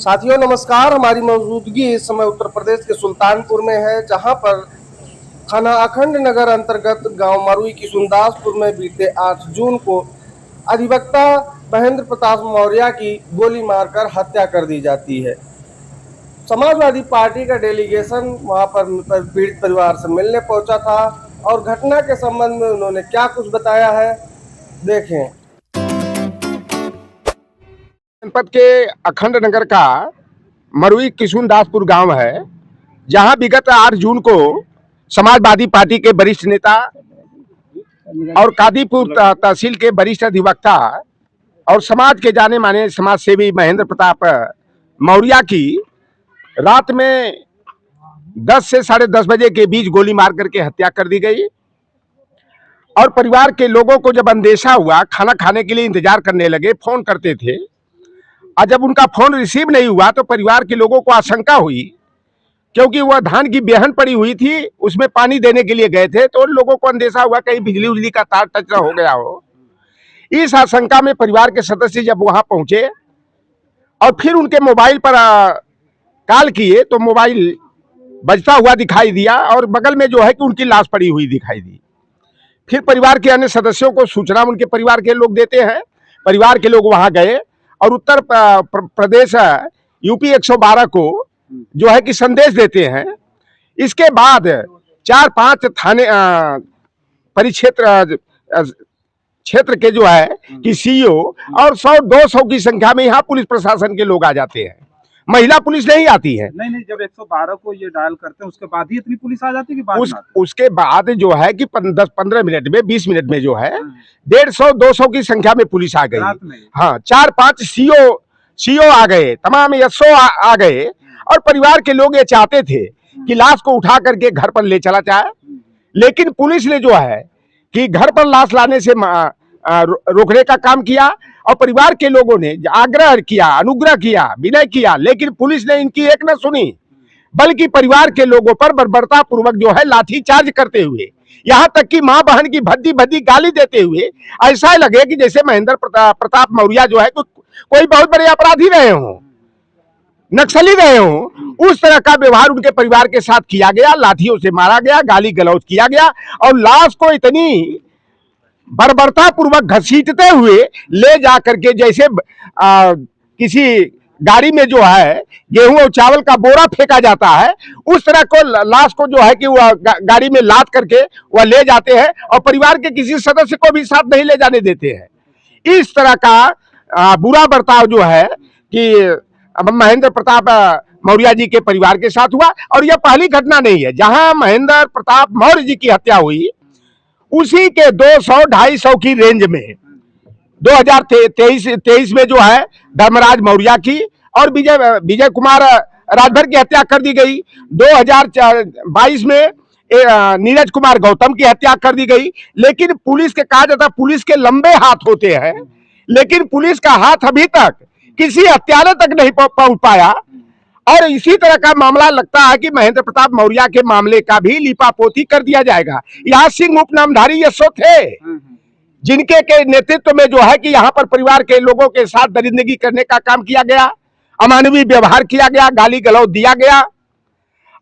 साथियों नमस्कार। हमारी मौजूदगी इस समय उत्तर प्रदेश के सुल्तानपुर में है, जहां पर थाना अखंड नगर अंतर्गत गांव मरुई किशुनदासपुर में बीते 8 जून को अधिवक्ता महेंद्र प्रताप मौर्य की गोली मारकर हत्या कर दी जाती है। समाजवादी पार्टी का डेलीगेशन वहां पर पीड़ित परिवार से मिलने पहुंचा था और घटना के संबंध में उन्होंने क्या कुछ बताया है, देखें। जनपद के अखंड नगर का मरुई किशुनदासपुर गांव है, जहां विगत 8 जून को समाजवादी पार्टी के वरिष्ठ नेता और कादीपुर तहसील के वरिष्ठ अधिवक्ता और समाज के जाने माने समाज सेवी महेंद्र प्रताप मौर्य की रात में 10 से 10:30 बजे के बीच गोली मार करके हत्या कर दी गई। और परिवार के लोगों को जब अंदेशा हुआ, खाना खाने के लिए इंतजार करने लगे, फोन करते थे, और जब उनका फोन रिसीव नहीं हुआ तो परिवार के लोगों को आशंका हुई, क्योंकि वह धान की बेहन पड़ी हुई थी, उसमें पानी देने के लिए गए थे, तो उन लोगों को अंदेशा हुआ कहीं बिजली उजली का तार टच हो गया हो। इस आशंका में परिवार के सदस्य जब वहां पहुंचे और फिर उनके मोबाइल पर कॉल किए तो मोबाइल बजता हुआ दिखाई दिया और बगल में जो है कि उनकी लाश पड़ी हुई दिखाई दी। फिर परिवार के अन्य सदस्यों को सूचना उनके परिवार के लोग देते हैं। परिवार के लोग वहां गए और उत्तर प्रदेश यूपी 112 को जो है कि संदेश देते हैं। इसके बाद 4-5 थाने परिक्षेत्र क्षेत्र के जो है कि सीईओ और 100-200 की संख्या में यहाँ पुलिस प्रशासन के लोग आ जाते हैं। महिला पुलिस नहीं आती है। नहीं, जब 112 को ये डायल करते हैं उसके बाद ही इतनी पुलिस आ जाती है कि बाद उसके बाद जो है कि 10-15 मिनट में 20 मिनट में जो है 150-200 की संख्या में पुलिस आ गई। हाँ, 4-5 सीओ आ गए, तमाम एसओ आ गए। और परिवार के लोग ये चाहते थे कि लाश को उठा करके घर पर ले चला जाए, लेकिन पुलिस ने जो है कि घर पर लाश लाने से रोकने का काम किया और परिवार के लोगों ने आग्रह किया, अनुग्रह किया, विनय किया, लेकिन पुलिस ने इनकी एक न सुनी, बल्कि परिवार के लोगों पर बर्बरता पूर्वक जो है लाठी चार्ज करते हुए, यहाँ तक कि मां बहन की भद्दी भद्दी गाली देते हुए ऐसा लगे कि जैसे महेंद्र प्रताप मौर्य जो है कोई बहुत बड़े अपराधी रहे हों, नक्सली रहे हों। उस तरह का व्यवहार उनके परिवार के साथ किया गया, लाठियों से मारा गया, गाली गलौज किया गया और लाश को इतनी बर्बरता पूर्वक घसीटते हुए ले जा करके जैसे किसी गाड़ी में जो है गेहूं और चावल का बोरा फेंका जाता है, उस तरह को लाश को जो है कि वह गाड़ी में लाद करके वह ले जाते हैं और परिवार के किसी सदस्य को भी साथ नहीं ले जाने देते हैं। इस तरह का बुरा बर्ताव जो है कि महेंद्र प्रताप मौर्य जी के परिवार के साथ हुआ। और यह पहली घटना नहीं है। जहां महेंद्र प्रताप मौर्य जी की हत्या हुई, उसी के 200-250 की रेंज में 2023 में जो है धर्मराज मौर्य की और विजय कुमार राजभर की हत्या कर दी गई। 2022 में नीरज कुमार गौतम की हत्या कर दी गई। लेकिन पुलिस के कहा जाता है पुलिस के लंबे हाथ होते हैं, लेकिन पुलिस का हाथ अभी तक किसी हत्यारे तक नहीं पहुंच पाया। और इसी तरह का मामला लगता है कि महेंद्र प्रताप मौर्य के मामले का भी लिपापोती कर दिया जाएगा। यहाँ सिंह उपनामधारी यशो थे, जिनके के नेतृत्व में जो है कि यहाँ पर परिवार के लोगों के साथ दरिंदगी करने का काम किया गया, अमानवीय व्यवहार किया गया, गाली गलौज दिया गया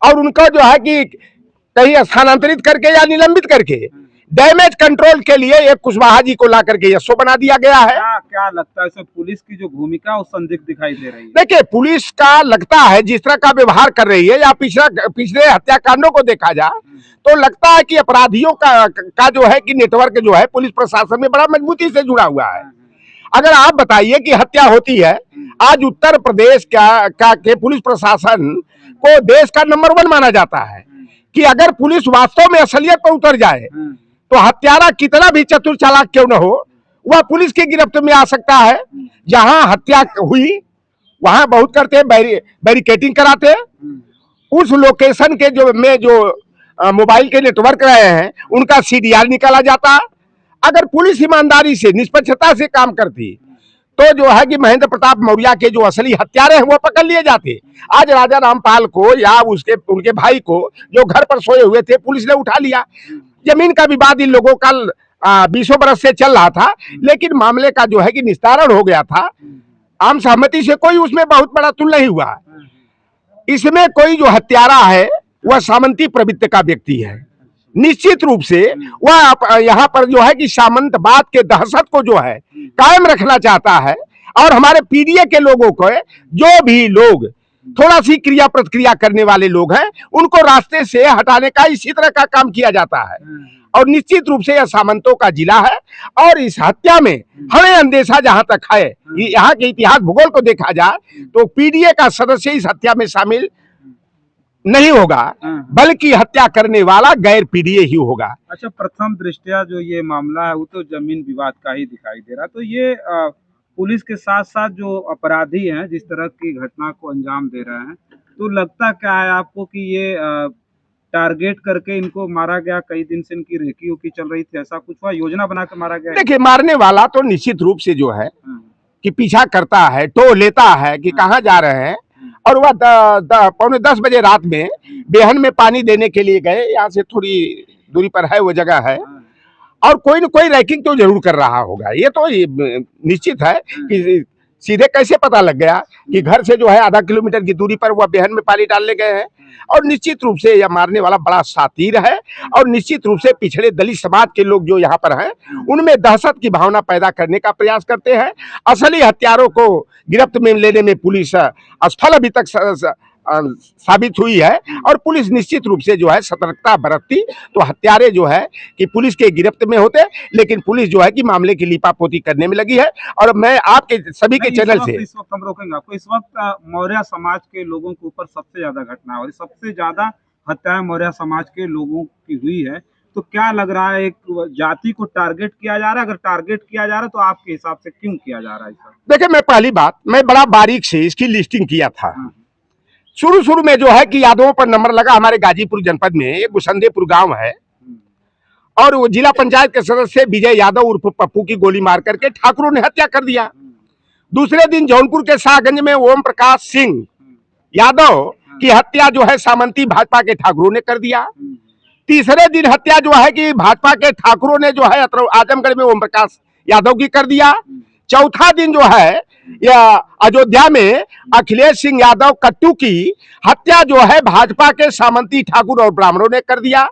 और उनको जो है कि कहीं स्थानांतरित करके या निलंबित करके डैमेज कंट्रोल के लिए एक कुशवाहा जी को ला करके एसओ बना दिया गया है। क्या लगता है इसमें पुलिस की जो भूमिका वो संदिग्ध दिखाई दे रही है? देखिए, पुलिस का लगता है जिस तरह का व्यवहार कर रही है या पिछले हत्याकांडों को देखा जाए तो लगता है कि अपराधियों का जो है कि नेटवर्क जो है पुलिस प्रशासन में बड़ा मजबूती से जुड़ा हुआ है। अगर आप बताइए कि हत्या होती है, आज उत्तर प्रदेश के पुलिस प्रशासन को देश का नंबर 1 माना जाता है कि अगर पुलिस वास्तव में असलियत पर उतर जाए तो हत्यारा कितना भी चतुर चालाक क्यों न हो, वह पुलिस की गिरफ्त में आ सकता है। जहां हत्या हुई वहां बहुत करते हैं, बैरिकेटिंग कराते हैं। उस लोकेशन के जो मोबाइल के नेटवर्क रहे हैं उनका सीडीआर निकाला जाता। अगर पुलिस ईमानदारी से निष्पक्षता से काम करती तो जो है कि महेंद्र प्रताप मौर्य के जो असली हत्यारे हैं वो पकड़ लिए जाते। आज राजा रामपाल को या उनके भाई को जो घर पर सोए हुए थे पुलिस ने उठा लिया। जमीन का विवाद इन लोगों का 20 बरस से चल रहा था, लेकिन मामले का जो है कि निस्तारण हो गया था। आम सहमति से कोई उसमें बहुत बड़ा तुल नहीं हुआ। इसमें कोई जो हत्यारा है वह सामंती प्रवृत्ति का व्यक्ति है। निश्चित रूप से वह यहाँ पर जो है कि सामंतवाद के दहशत को जो है कायम रखना चाहता है, और हमारे पीडीए के लोगों को, जो भी लोग थोड़ा सी क्रिया प्रतिक्रिया करने वाले लोग हैं, उनको रास्ते से हटाने का इसी तरह का काम किया जाता है। और निश्चित रूप से यह सामंतों का जिला है, और इस हत्या में हमें अंदेशा जहां तक है, यहाँ के इतिहास भूगोल को देखा जाए तो पीडीए का सदस्य इस हत्या में शामिल नहीं होगा, बल्कि हत्या करने वाला गैर पीडीए ही होगा। अच्छा, प्रथम दृष्टया जो ये मामला है वो तो जमीन विवाद का ही दिखाई दे रहा, तो ये पुलिस के साथ साथ जो अपराधी हैं जिस तरह की घटना को अंजाम दे रहे हैं, तो लगता क्या है आपको कि ये टारगेट करके इनको मारा गया? कई दिन से इनकी रेकी उकी चल रही थी, ऐसा कुछ हुआ, योजना बना के मारा गया? देखिए, मारने वाला तो निश्चित रूप से जो है कि पीछा करता है, टो लेता है कि कहाँ जा रहे हैं, और वह 9:45 बजे रात में बेहन में पानी देने के लिए गए, यहाँ से थोड़ी दूरी पर है वो जगह है, और कोई न कोई रैकिंग तो जरूर कर रहा होगा। ये तो निश्चित है कि सीधे कैसे पता लग गया कि घर से जो है आधा किलोमीटर की दूरी पर वह बेहन में पानी डालने गए हैं। और निश्चित रूप से यह मारने वाला बड़ा शातिर है, और निश्चित रूप से पिछड़े दलित समाज के लोग जो यहाँ पर हैं उनमें दहशत की भावना पैदा करने का प्रयास करते हैं। असली हत्यारों को गिरफ्त में लेने में पुलिस असफल अभी तक साबित हुई है, और पुलिस निश्चित रूप से जो है सतर्कता बरतती तो हत्यारे जो है कि पुलिस के गिरफ्त में होते, लेकिन पुलिस जो है कि मामले की लीपापोती करने में लगी है। और मैं आपके सभी के चैनल से इस वक्त हम रोकेंगे आपको। इस वक्त मौर्य समाज के लोगों के ऊपर सबसे ज्यादा घटना है, और सबसे ज्यादा हत्याएं मौर्य समाज के लोगों की हुई है, तो क्या लग रहा है, एक जाति को टारगेट किया जा रहा है? अगर टारगेट किया जा रहा है तो आपके हिसाब से क्यों किया जा रहा है? देखिए, मैं पहली बात मैं बड़ा बारीक से इसकी लिस्टिंग किया था। शुरू में जो है कि यादवों पर नंबर लगा। हमारे गाजीपुर जनपद में एक गुसंदेपुर गांव है, और वो जिला पंचायत के सदस्य विजय यादव उर्फ पप्पू की गोली मार करके ठाकुरों ने हत्या कर दिया। दूसरे दिन जौनपुर के शाहगंज में ओम प्रकाश सिंह यादव की हत्या जो है सामंती भाजपा के ठाकुरों ने कर दिया। तीसरे दिन हत्या जो है कि भाजपा के ठाकुरों ने जो है आजमगढ़ में ओम प्रकाश यादव की कर दिया। चौथा दिन जो है या अयोध्या में अखिलेश सिंह यादव कट्टू की हत्या जो है भाजपा के सामंती ठाकुर और ब्राह्मणों ने कर दिया।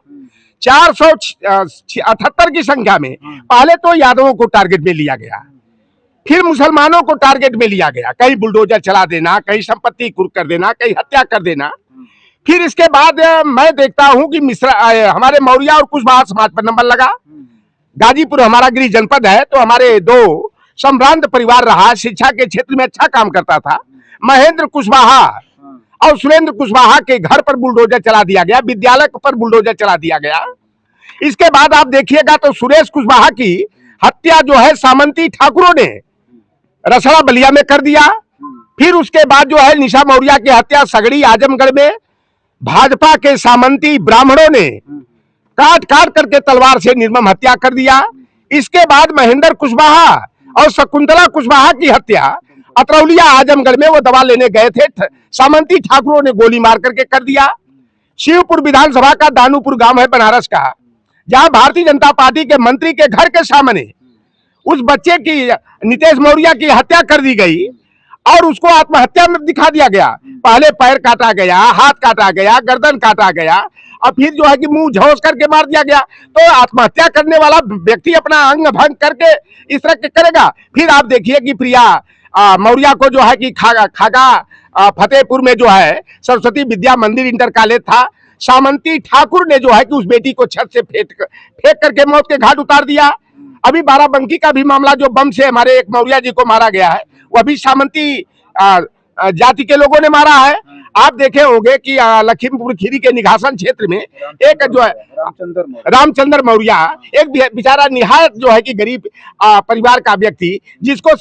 478 की संख्या में पहले तो यादवों को टारगेट में लिया गया, फिर मुसलमानों को टारगेट में लिया गया, कहीं बुलडोजर चला देना, कहीं संपत्ति कुर्क कर देना, कहीं हत्या कर देना। फिर इसके बाद मैं देखता हूं कि हमारे मौर्य और कुशवाहा समाज पर नंबर लगा। गाजीपुर हमारा गृह जनपद है, तो हमारे दो संभ्रांत परिवार रहा, शिक्षा के क्षेत्र में अच्छा काम करता था। महेंद्र कुशवाहा और सुरेंद्र कुशवाहा के घर पर बुलडोजर चला दिया गया, विद्यालय पर बुलडोजर चला दिया गया। इसके बाद आप देखिएगा तो सुरेश कुशवाहा की हत्या जो है सामंती ठाकुरों ने रसड़ा बलिया में कर दिया। फिर उसके बाद जो है निशा मौर्य की हत्या सगड़ी आजमगढ़ में भाजपा के सामंती ब्राह्मणों ने काट काट करके तलवार से निर्मम हत्या कर दिया। इसके बाद महेंद्र कुशवाहा और शकुंतला कुशवाहा की हत्या अतरौलिया आजमगढ़ में वो दवा लेने गए थे, सामंती ठाकुरों ने गोली मार करके कर दिया। शिवपुर विधानसभा का दानूपुर गांव है बनारस का, जहां भारतीय जनता पार्टी के मंत्री के घर के सामने उस बच्चे की नितेश मौर्य की हत्या कर दी गई, और उसको आत्महत्या में दिखा दिया गया। पहले पैर काटा गया, हाथ काटा गया, गर्दन काटा गया, और फिर जो है कि मुंह झोंस करके मार दिया गया। तो आत्महत्या करने वाला व्यक्ति अपना अंग भंग करके इस तरह के करेगा। फिर आप देखिए कि प्रिया मौर्य को जो है कि खागा फतेहपुर में जो है सरस्वती विद्या मंदिर इंटर कॉलेज था, सामंती ठाकुर ने जो है कि उस बेटी को छत से फेंक करके मौत के घाट उतार दिया। अभी बाराबंकी का भी मामला जो बम से हमारे एक मौर्य जी को मारा गया है, वह भी सामंती जाति के लोगों ने मारा है। आप देखे होंगे कि लखीमपुर खीरी के निघासन क्षेत्र में एक जो है रामचंद्र मौर्य, एक बेचारा निहायत जो है कि गरीब परिवार का व्यक्ति, जिसको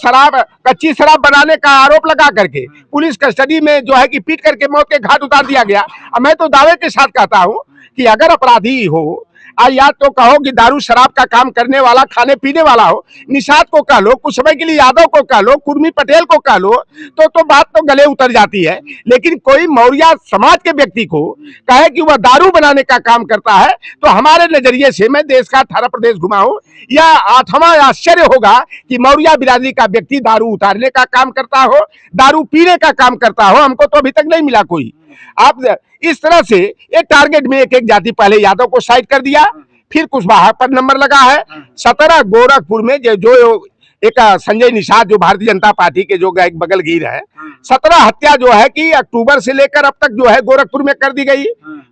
कच्ची शराब बनाने का आरोप लगा करके पुलिस कस्टडी में जो है कि पीट करके मौत के घाट उतार दिया गया। मैं तो दावे के साथ कहता हूं कि अगर अपराधी हो, या तो कहो कि दारू शराब का काम करने वाला खाने पीने वाला हो, निषाद को कह लो, कुछ समय के लिए यादव को कह लो, कुर्मी पटेल को कह लो, तो बात तो गले उतर जाती है। लेकिन कोई मौर्य समाज के व्यक्ति को कहे कि वह दारू बनाने का काम करता है, तो हमारे नजरिए से, मैं देश का 18 प्रदेश घुमा हूं, यह 8वां आश्चर्य होगा कि मौर्य बिरादरी का व्यक्ति दारू उतारने का काम करता हो, दारू पीने का काम करता हो। हमको तो अभी तक नहीं मिला कोई। आप इस तरह से एक टारगेट में एक जाति, पहले यादव को साइड कर दिया, फिर कुशवाहा पर नंबर लगा है। 17 गोरखपुर में जो एक संजय निषाद जो भारतीय जनता पार्टी के जो एक बगल गिर है, 17 हत्या जो है कि अक्टूबर से लेकर अब तक जो है गोरखपुर में कर दी गई।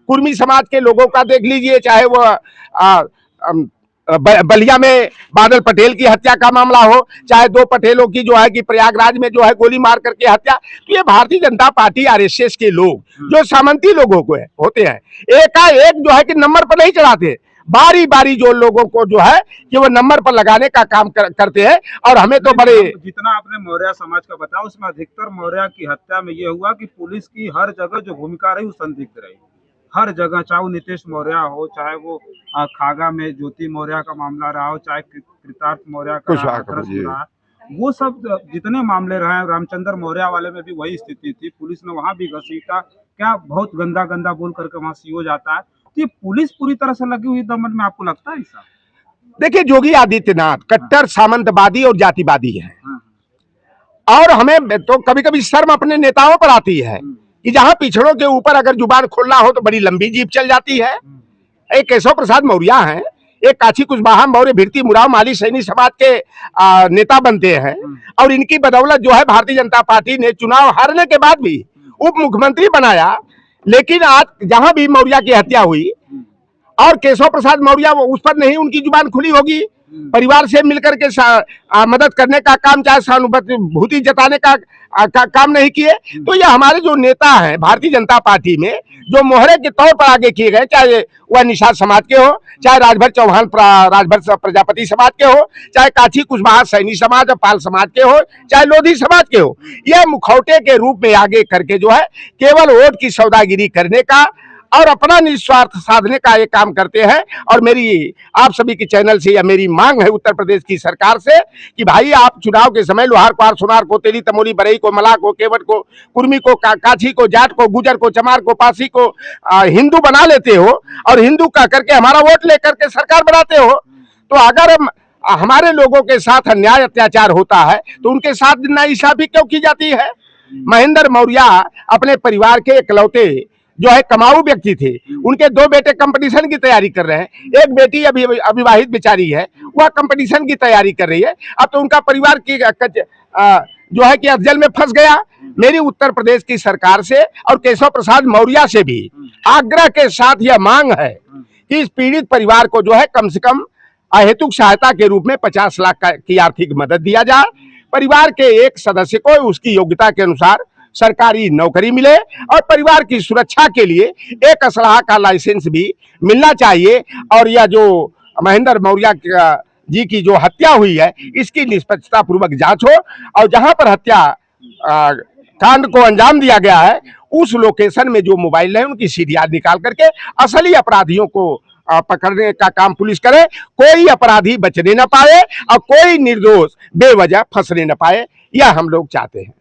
कुर्मी समाज के लोगों का देख लीजिए, चाहे वो बलिया में बादल पटेल की हत्या का मामला हो, चाहे 2 पटेलों की जो है कि प्रयागराज में जो है गोली मार करके हत्या। तो ये भारतीय जनता पार्टी आरएसएस के लोग जो सामंती लोगों को होते हैं, एकाएक जो है कि नंबर पर नहीं चढ़ाते, बारी बारी जो लोगों को जो है कि वो नंबर पर लगाने का काम करते हैं। और हमें तो बड़े, जितना आपने मौर्य समाज का बताया, उसमें अधिकतर मौर्य की हत्या में ये हुआ कि पुलिस की हर जगह जो भूमिका रही वो संदिग्ध रही, हर जगह, चाहे वो नीतीश मौर्य हो, चाहे वो खागा में ज्योति मौर्य का मामला रहा हो, चाहे कृतार्थ मौर्य का रहा, वो सब जितने मामले रहे, रामचंद्र मौर्य वाले में भी वही स्थिति थी। पुलिस ने वहां भी घसीटा, क्या बहुत गंदा बोल करके वहां सीओ जाता है। तो ये पुलिस पूरी तरह से लगी हुई दमन में, आपको लगता है ऐसा? देखिए, योगी आदित्यनाथ कट्टर सामंतवादी और जातिवादी है, और हमें तो कभी कभी शर्म अपने नेताओं पर आती है कि जहां पिछड़ों के ऊपर अगर जुबान खोलना हो तो बड़ी लंबी जीप चल जाती है। एक केशव प्रसाद मौर्य हैं, एक काशी कुशवाहा मौर्य भिड़ती मुराव माली सैनी समाज के नेता बनते हैं, और इनकी बदौलत जो है भारतीय जनता पार्टी ने चुनाव हारने के बाद भी उप मुख्यमंत्री बनाया। लेकिन आज जहां भी मौर्य की हत्या हुई और केशव प्रसाद मौर्य, उस पर नहीं उनकी जुबान खुली होगी। परिवार से मिलकर के मदद करने का काम, चाहे सहानुभूति जताने का काम नहीं किए। तो ये हमारे जो नेता हैं भारतीय जनता पार्टी में, जो मोहरे के तौर पर आगे किए गए, चाहे वह निषाद समाज के हो, चाहे राजभर चौहान राजभर प्रजापति समाज के हो, चाहे काशी कुशवाहा सैनी समाज और पाल समाज के हो, चाहे लोधी समाज के हो, यह मुखौटे के रूप में आगे करके जो है केवल वोट की सौदागिरी करने का और अपना निस्वार्थ साधने का ये काम करते हैं। और मेरी आप सभी के चैनल से या मेरी मांग है उत्तर प्रदेश की सरकार से कि भाई, आप चुनाव के समय लोहार क्वार सोनार को, तेली तमोली बरई को, मलाह को, केवट को, कुर्मी को, काछी को, जाट को, गुजर को, चमार को, पासी को हिंदू बना लेते हो और हिंदू कह करके हमारा वोट लेकर के सरकार बनाते हो। तो अगर हमारे लोगों के साथ अन्याय अत्याचार होता है तो उनके साथ नाइंसाफी क्यों की जाती है? महेंद्र मौर्य अपने परिवार के इकलौते जो है कमाऊ व्यक्ति थे। उनके 2 बेटे कंपटीशन की तैयारी कर रहे हैं। एक बेटी अभी अविवाहित बेचारी है, वह कंपटीशन की तैयारी कर रही है। अब तो उनका परिवार की जो है कि अफजल में फंस गया। मेरी उत्तर प्रदेश की सरकार से और केशव प्रसाद मौर्य से भी आग्रह के साथ यह मांग है कि इस पीड़ित परिवार को जो है कम से कम अहेतुक सहायता के रूप में 50 लाख की आर्थिक मदद दिया जाए। परिवार के एक सदस्य को उसकी योग्यता के अनुसार सरकारी नौकरी मिले और परिवार की सुरक्षा के लिए एक असलहा का लाइसेंस भी मिलना चाहिए। और यह जो महेंद्र मौर्य जी की जो हत्या हुई है, इसकी निष्पक्षता पूर्वक जांच हो और जहां पर हत्या कांड को अंजाम दिया गया है उस लोकेशन में जो मोबाइल है उनकी सीडीआर निकाल करके असली अपराधियों को पकड़ने का काम पुलिस करे। कोई अपराधी बचने न पाए और कोई निर्दोष बेवजह फंसने न पाए, यह हम लोग चाहते हैं।